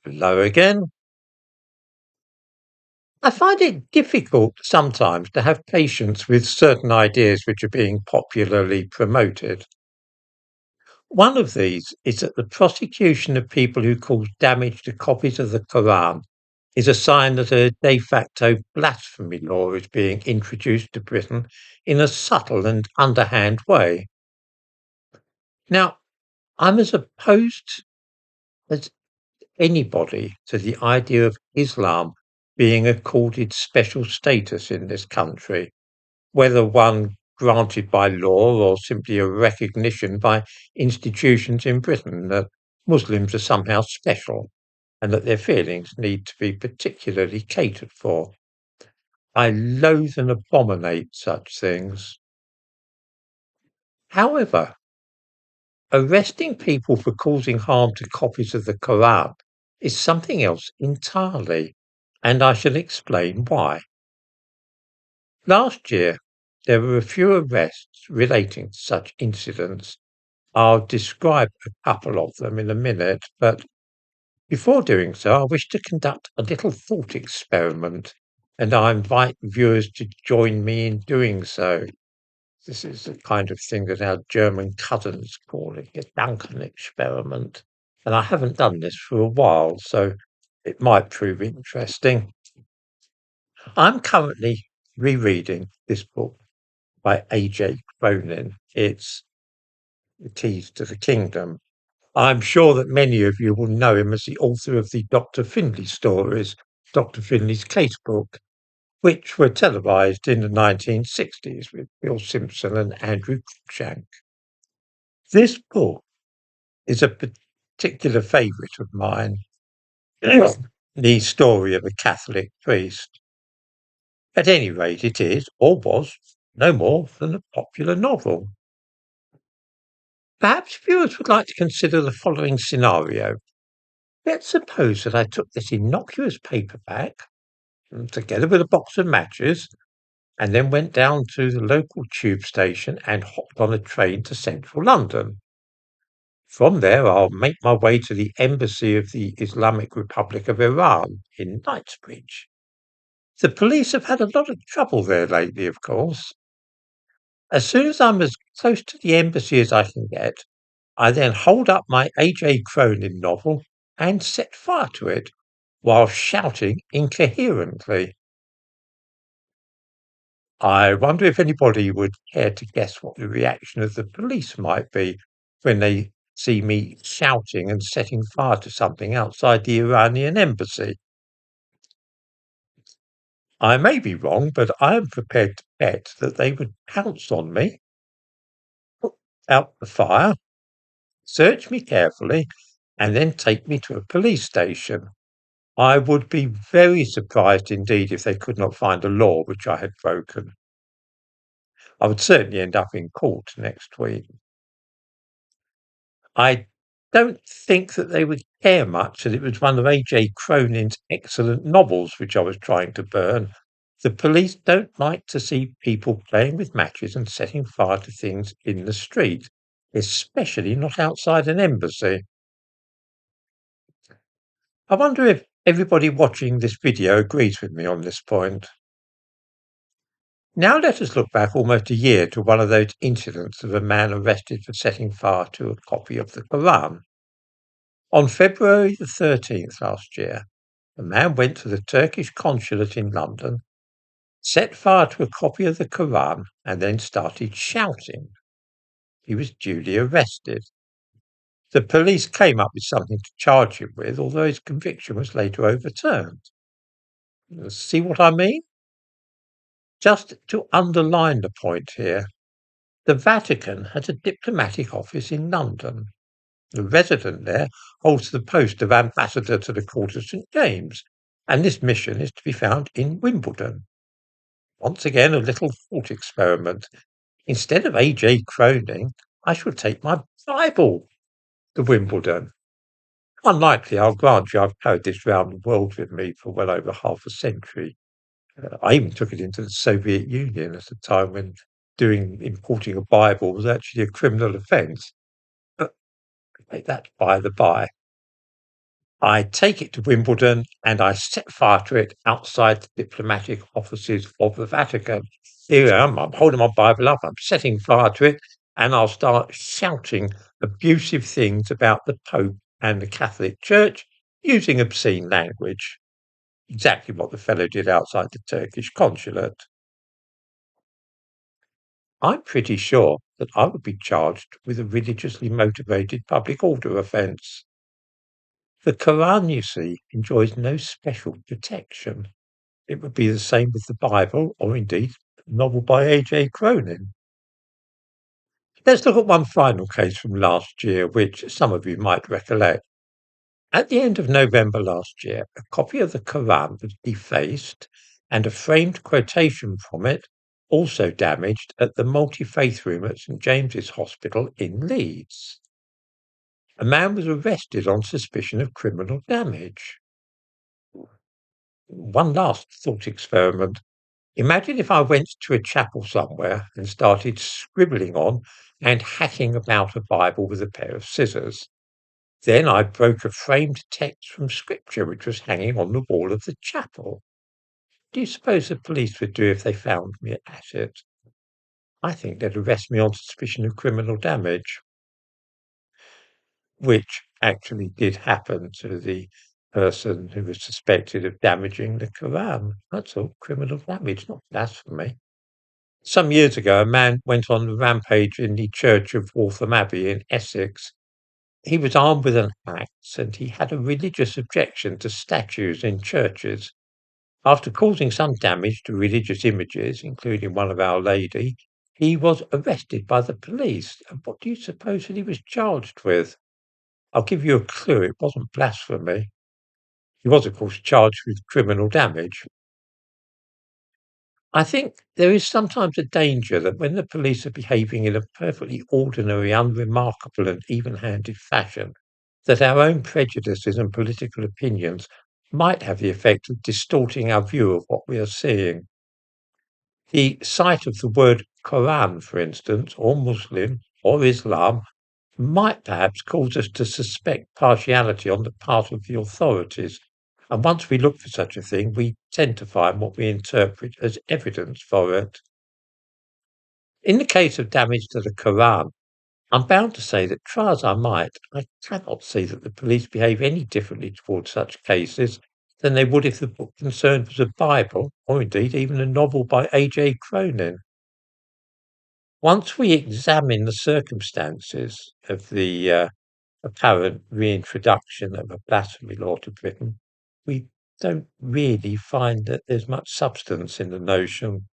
Hello again. I find it difficult sometimes to have patience with certain ideas which are being popularly promoted. One of these is that the prosecution of people who cause damage to copies of the Koran is a sign that a de facto blasphemy law is being introduced to Britain in a subtle and underhand way. Now, I'm as opposed as anybody to the idea of Islam being accorded special status in this country, whether one granted by law or simply a recognition by institutions in Britain that Muslims are somehow special and that their feelings need to be particularly catered for. I loathe and abominate such things. However, arresting people for causing harm to copies of the Quran is something else entirely, and I shall explain why. Last year, there were a few arrests relating to such incidents. I'll describe a couple of them in a minute, but before doing so, I wish to conduct a little thought experiment, and I invite viewers to join me in doing so. This is the kind of thing that our German cousins call it, a Duncan experiment. And I haven't done this for a while, so it might prove interesting. I'm currently rereading this book by A.J. Cronin. It's The Keys to the Kingdom. I'm sure that many of you will know him as the author of the Dr. Finlay stories, Dr. Finlay's case book, which were televised in the 1960s with Bill Simpson and Andrew Cruikshank. This book is a particular favourite of mine, the story of a Catholic priest. At any rate, it is, or was, no more than a popular novel. Perhaps viewers would like to consider the following scenario. Let's suppose that I took this innocuous paperback, together with a box of matches, and then went down to the local tube station and hopped on a train to central London. From there, I'll make my way to the embassy of the Islamic Republic of Iran in Knightsbridge. The police have had a lot of trouble there lately, of course. As soon as I'm as close to the embassy as I can get, I then hold up my A.J. Cronin novel and set fire to it while shouting incoherently. I wonder if anybody would care to guess what the reaction of the police might be when they see me shouting and setting fire to something outside the Iranian embassy. I may be wrong, but I am prepared to bet that they would pounce on me, put out the fire, search me carefully, and then take me to a police station. I would be very surprised indeed if they could not find a law which I had broken. I would certainly end up in court next week. I don't think that they would care much that it was one of A.J. Cronin's excellent novels which I was trying to burn. The police don't like to see people playing with matches and setting fire to things in the street, especially not outside an embassy. I wonder if everybody watching this video agrees with me on this point. Now let us look back almost a year to one of those incidents of a man arrested for setting fire to a copy of the Koran. On February the 13th last year, a man went to the Turkish consulate in London, set fire to a copy of the Koran, and then started shouting. He was duly arrested. The police came up with something to charge him with, although his conviction was later overturned. See what I mean? Just to underline the point here, the Vatican has a diplomatic office in London. The resident there holds the post of ambassador to the court of St. James, and this mission is to be found in Wimbledon. Once again, a little thought experiment. Instead of A.J. Cronin, I shall take my Bible to Wimbledon. Unlikely, I'll grant you, I've carried this round the world with me for well over half a century. I even took it into the Soviet Union at a time when importing a Bible was actually a criminal offence. But that by the by. I take it to Wimbledon and I set fire to it outside the diplomatic offices of the Vatican. Here I am, I'm holding my Bible up, I'm setting fire to it, and I'll start shouting abusive things about the Pope and the Catholic Church using obscene language. Exactly what the fellow did outside the Turkish consulate. I'm pretty sure that I would be charged with a religiously motivated public order offence. The Koran, you see, enjoys no special protection. It would be the same with the Bible, or indeed a novel by A.J. Cronin. Let's look at one final case from last year, which some of you might recollect. At the end of November last year, a copy of the Koran was defaced and a framed quotation from it also damaged at the multi-faith room at St James's Hospital in Leeds. A man was arrested on suspicion of criminal damage. One last thought experiment. Imagine if I went to a chapel somewhere and started scribbling on and hacking about a Bible with a pair of scissors. Then I broke a framed text from Scripture which was hanging on the wall of the chapel. Do you suppose the police would do if they found me at it? I think they'd arrest me on suspicion of criminal damage, which actually did happen to the person who was suspected of damaging the Koran. That's all, criminal damage, not blasphemy. Some years ago, a man went on a rampage in the church of Waltham Abbey in Essex. He was armed with an axe and he had a religious objection to statues in churches. After causing some damage to religious images, including one of Our Lady, he was arrested by the police. And what do you suppose that he was charged with? I'll give you a clue. It wasn't blasphemy. He was, of course, charged with criminal damage. I think there is sometimes a danger that when the police are behaving in a perfectly ordinary, unremarkable and even-handed fashion, that our own prejudices and political opinions might have the effect of distorting our view of what we are seeing. The sight of the word Koran, for instance, or Muslim, or Islam, might perhaps cause us to suspect partiality on the part of the authorities. And once we look for such a thing, we tend to find what we interpret as evidence for it. In the case of damage to the Koran, I'm bound to say that try as I might, I cannot see that the police behave any differently towards such cases than they would if the book concerned was a Bible, or indeed even a novel by A.J. Cronin. Once we examine the circumstances of the apparent reintroduction of a blasphemy law to Britain, we don't really find that there's much substance in the notion.